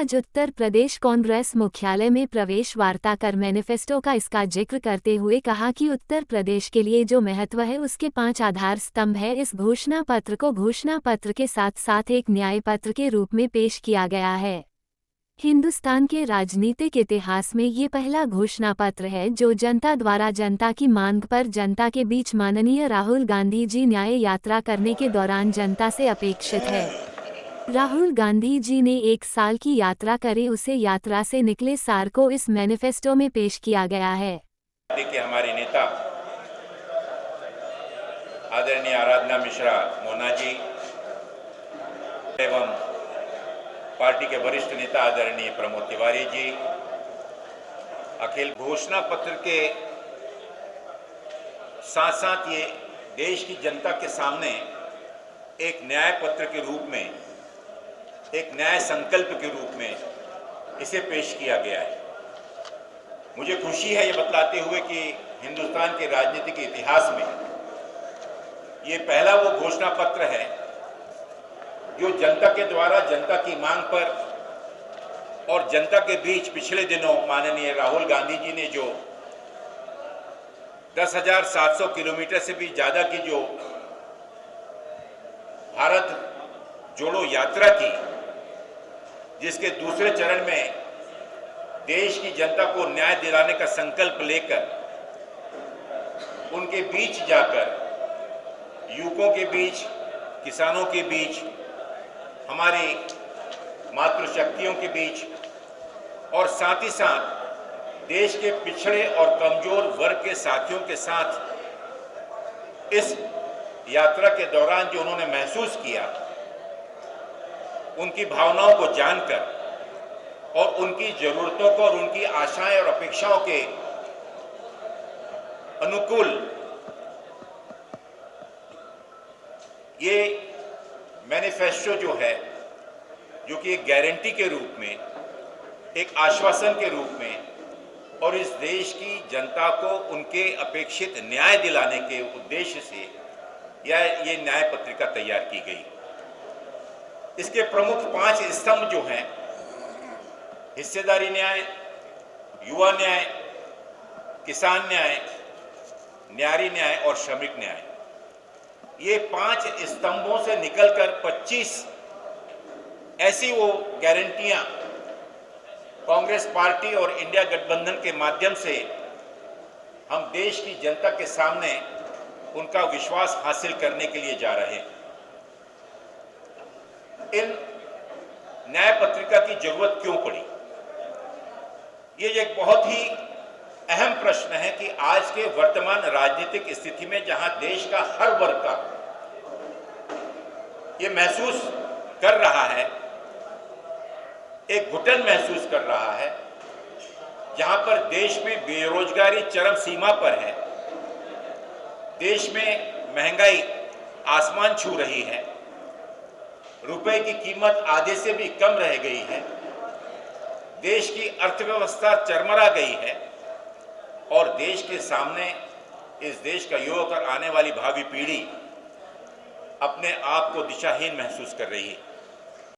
आज उत्तर प्रदेश कांग्रेस मुख्यालय में प्रवेश वार्ता कर मैनिफेस्टो का इसका जिक्र करते हुए कहा कि उत्तर प्रदेश के लिए जो महत्व है उसके 5 आधार स्तंभ है। इस घोषणा पत्र को घोषणा पत्र के साथ साथ एक न्याय पत्र के रूप में पेश किया गया है। हिंदुस्तान के राजनीतिक इतिहास में ये पहला घोषणा पत्र है जो जनता द्वारा जनता की मांग पर जनता के बीच माननीय राहुल गांधी जी न्याय यात्रा करने के दौरान जनता से अपेक्षित है। राहुल गांधी जी ने 1 साल की यात्रा करे, उसे यात्रा से निकले सार को इस मैनिफेस्टो में पेश किया गया है। देखिए, हमारे नेता आदरणीय आराधना मिश्रा मोना जी एवं पार्टी के वरिष्ठ नेता आदरणीय प्रमोद तिवारी जी अखिल घोषणा पत्र के साथ साथ ये देश की जनता के सामने एक न्याय पत्र के रूप में, एक न्याय संकल्प के रूप में इसे पेश किया गया है। मुझे खुशी है ये बतलाते हुए कि हिंदुस्तान के राजनीतिक इतिहास में ये पहला वो घोषणा पत्र है जो जनता के द्वारा जनता की मांग पर और जनता के बीच पिछले दिनों माननीय राहुल गांधी जी ने जो 10,700 किलोमीटर से भी ज्यादा की जो भारत जोड़ो यात्रा की, जिसके दूसरे चरण में देश की जनता को न्याय दिलाने का संकल्प लेकर उनके बीच जाकर युवकों के बीच, किसानों के बीच, हमारी मातृशक्तियों के बीच और साथ ही साथ देश के पिछड़े और कमजोर वर्ग के साथियों के साथ इस यात्रा के दौरान जो उन्होंने महसूस किया, उनकी भावनाओं को जानकर और उनकी जरूरतों को और उनकी आशाएं और अपेक्षाओं के अनुकूल ये मैनिफेस्टो जो है, जो कि एक गारंटी के रूप में, एक आश्वासन के रूप में और इस देश की जनता को उनके अपेक्षित न्याय दिलाने के उद्देश्य से ये न्याय पत्रिका तैयार की गई। इसके प्रमुख 5 स्तंभ जो हैं, हिस्सेदारी न्याय, युवा न्याय, किसान न्याय, न्यारी न्याय और श्रमिक न्याय, ये 5 स्तंभों से निकलकर 25 ऐसी वो गारंटियां कांग्रेस पार्टी और इंडिया गठबंधन के माध्यम से हम देश की जनता के सामने उनका विश्वास हासिल करने के लिए जा रहे हैं। इन न्याय पत्रिका की जरूरत क्यों पड़ी? ये एक बहुत ही अहम प्रश्न है कि आज के वर्तमान राजनीतिक स्थिति में जहां देश का हर वर्ग का ये महसूस कर रहा है, एक घुटन महसूस कर रहा है, जहां पर देश में बेरोजगारी चरम सीमा पर है, देश में महंगाई आसमान छू रही है, रुपए की कीमत आधे से भी कम रह गई है, देश की अर्थव्यवस्था चरमरा गई है और देश के सामने इस देश का युवक और आने वाली भावी पीढ़ी अपने आप को दिशाहीन महसूस कर रही है।